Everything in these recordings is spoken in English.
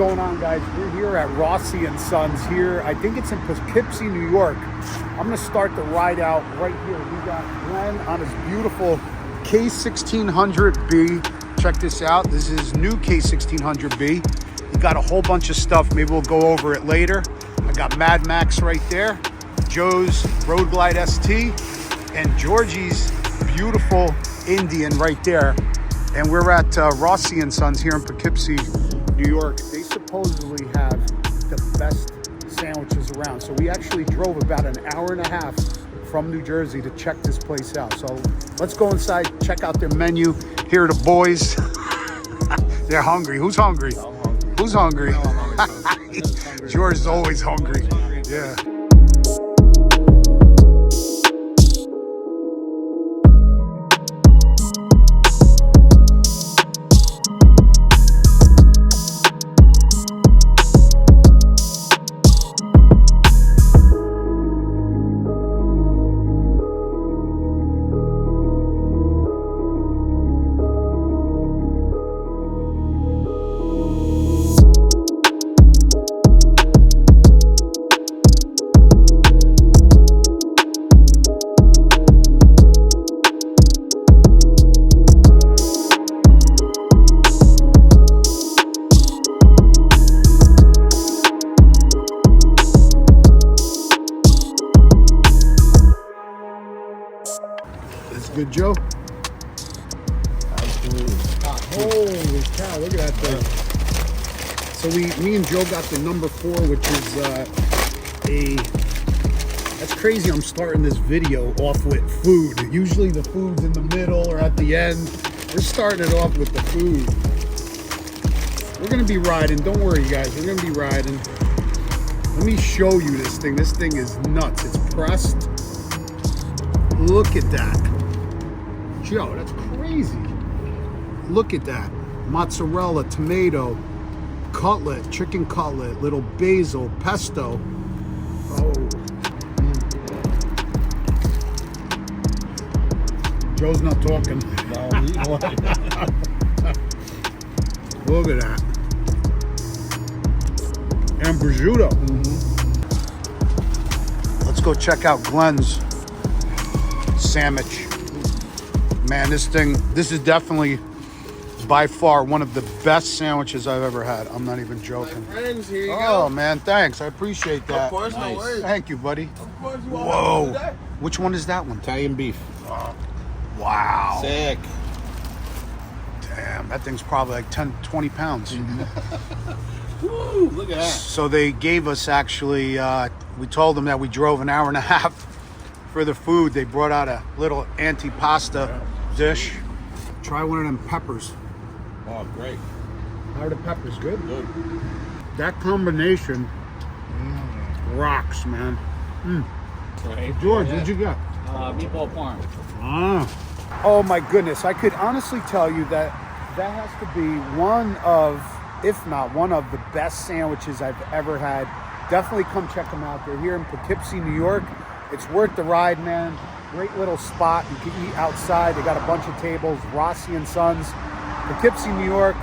going on, guys? We're here at Rossy and Sons here. I think it's in Poughkeepsie, New York. I'm gonna start the ride out right here. We got Glenn on his beautiful K1600B. Check this out. This is new K1600B. He got a whole bunch of stuff. Maybe we'll go over it later. I got Mad Max right there, Joe's Road Glide ST, and Georgie's beautiful Indian right there. And we're at Rossy and Sons here in Poughkeepsie, New York. They supposedly have the best sandwiches around. So we actually drove about an hour and a half from New Jersey to check this place out. So let's go inside, check out their menu. Here are the boys. They're hungry. Who's hungry? I'm hungry. Who's hungry? No, I'm hungry. George is always hungry. Yeah. Good, Joe? Absolutely. Holy cow, look at that thing. So me and Joe got the number 4, which is that's crazy. I'm starting this video off with food. Usually the food's in the middle or at the end. We're starting it off with the food. We're gonna be riding, don't worry guys, we're gonna be riding. Let me show you this thing. This thing is nuts. It's pressed. Look at that. Joe, that's crazy. Look at that. Mozzarella, tomato, cutlet, chicken cutlet, little basil, pesto. Oh. Joe's not talking. No, look at that. And prosciutto. Let's go check out Glenn's sandwich. Man, this is definitely by far one of the best sandwiches I've ever had. I'm not even joking. My friends, here you go. Oh man, thanks. I appreciate that. Of course, nice. No worries. Thank you, buddy. Of course, you whoa. Which one is that one? Italian beef. Oh, wow. Sick. Damn, that thing's probably like 10, 20 pounds. Woo, look at that. So they gave us actually, we told them that we drove an hour and a half for the food. They brought out a little antipasta dish. Try one of them peppers. Oh, great. How are the peppers? Good? Good. That combination rocks, man. Right. George, what'd you get? Meatball parm. Oh my goodness. I could honestly tell you that has to be one of, if not one of the best sandwiches I've ever had. Definitely come check them out. They're here in Poughkeepsie, New York. It's worth the ride, man. Great little spot. You can eat outside. They got a bunch of tables. Rossy and Sons, Poughkeepsie, New York.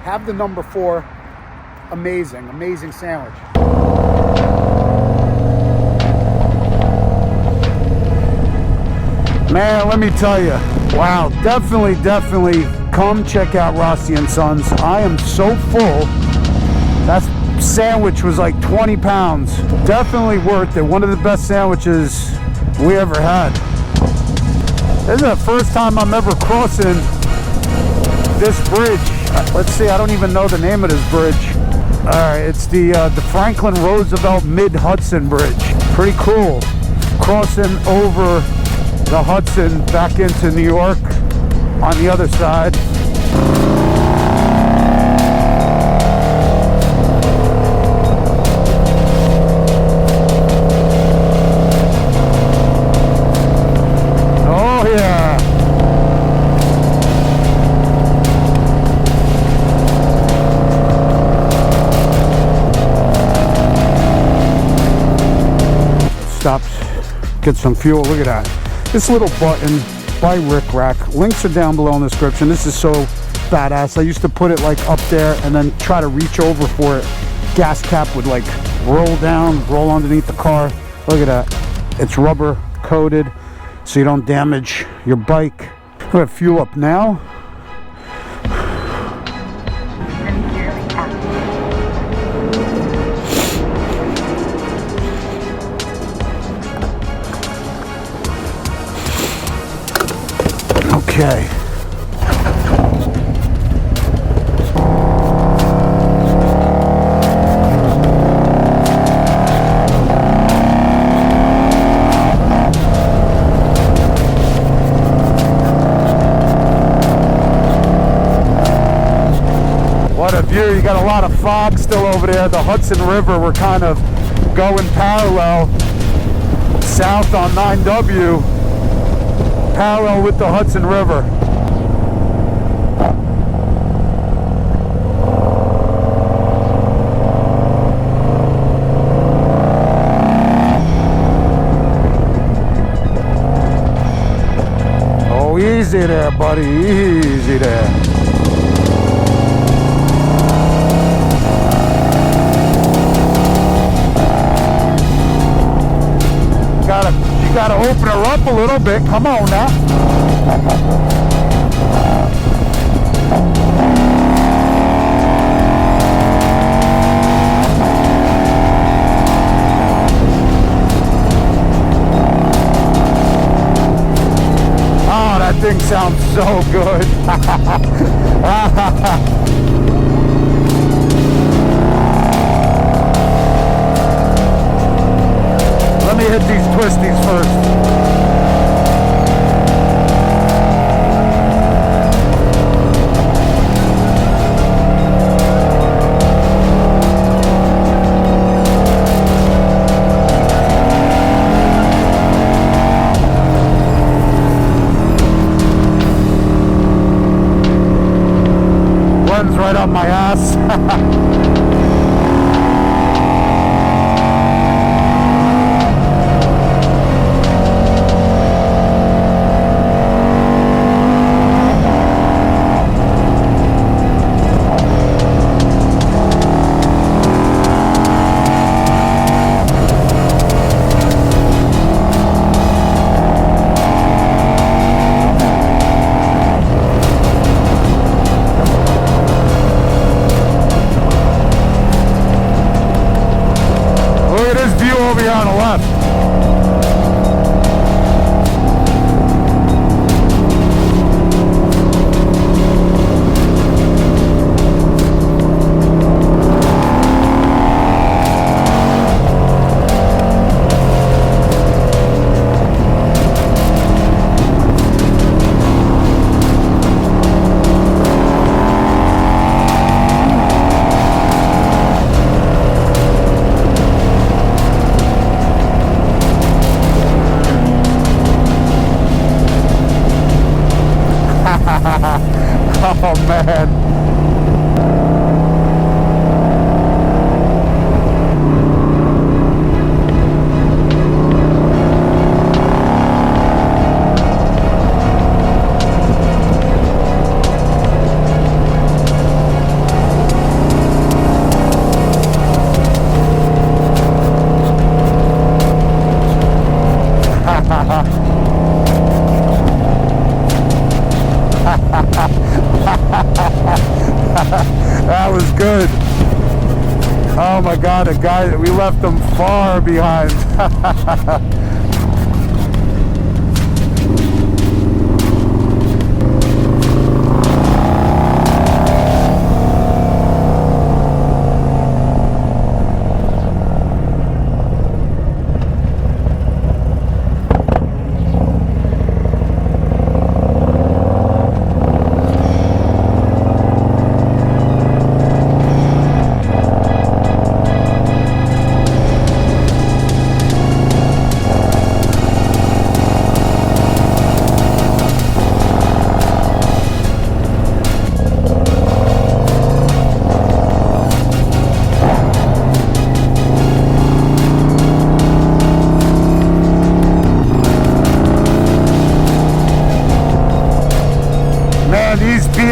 Have the number 4. Amazing, amazing sandwich. Man, let me tell you. Wow, definitely come check out Rossy and Sons. I am so full. That sandwich was like 20 pounds. Definitely worth it. One of the best sandwiches we ever had. This is the first time I'm ever crossing this bridge. Let's see, I don't even know the name of this bridge. All right, it's the Franklin Roosevelt Mid-Hudson Bridge. Pretty cool. Crossing over the Hudson back into New York on the other side. Oh yeah. Stop, get some fuel. Look at that. This little button by Rick Rack. Links are down below in the description. This is so badass. I used to put it like up there and then try to reach over for it. Gas cap would like roll down, roll underneath the car. Look at that. It's rubber coated so you don't damage your bike. I'm gonna fuel up now. Okay. What a view. You got a lot of fog still over there. The Hudson River, we're kind of going parallel south on 9W, parallel with the Hudson River. Oh, easy there, buddy. Easy there. You gotta open her up a little bit. Come on now. Oh, that thing sounds so good. Let me hit these twisties first. Runs right up my ass. Over here on the left. Oh man. That was good. Oh my God, the guy, we left them far behind.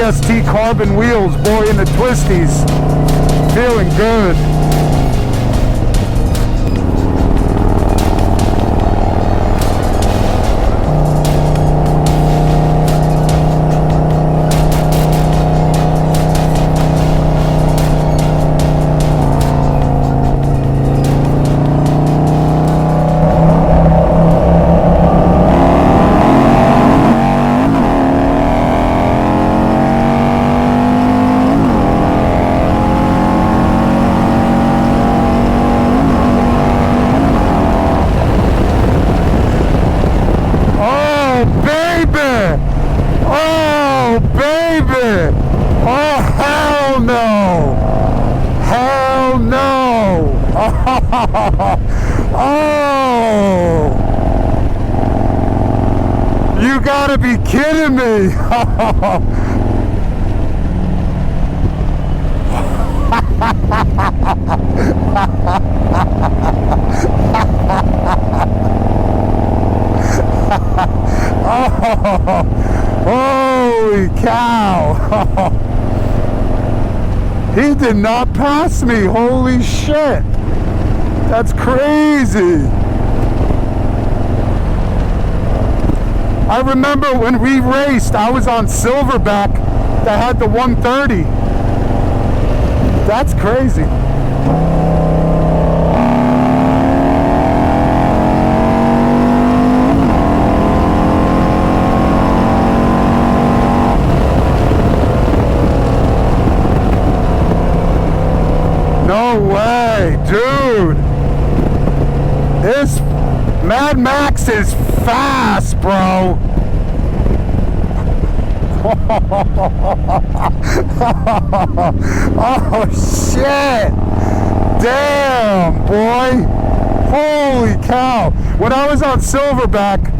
KST carbon wheels, boy, in the twisties. Feeling good. Oh, you gotta be kidding me. Oh, holy cow. He did not pass me. Holy shit. That's crazy. I remember when we raced, I was on Silverback that had the 130. That's crazy. No way, dude. This Mad Max is fast, bro. Oh shit. Damn, boy. Holy cow. When I was on Silverback,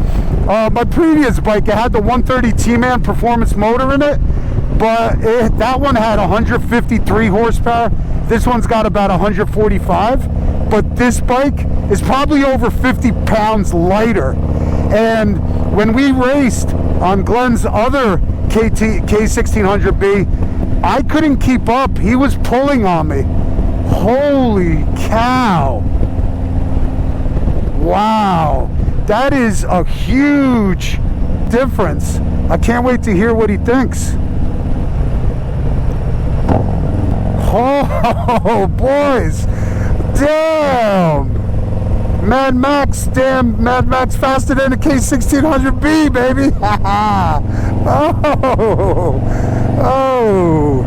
my previous bike, it had the 130 T-Man performance motor in it, but that one had 153 horsepower. This one's got about 145, but this bike is probably over 50 pounds lighter. And when we raced on Glenn's other K1600B, I couldn't keep up. He was pulling on me. Holy cow. Wow. That is a huge difference. I can't wait to hear what he thinks. Oh, boys. Damn. Mad Max, damn, Mad Max faster than the K1600B, baby. Oh.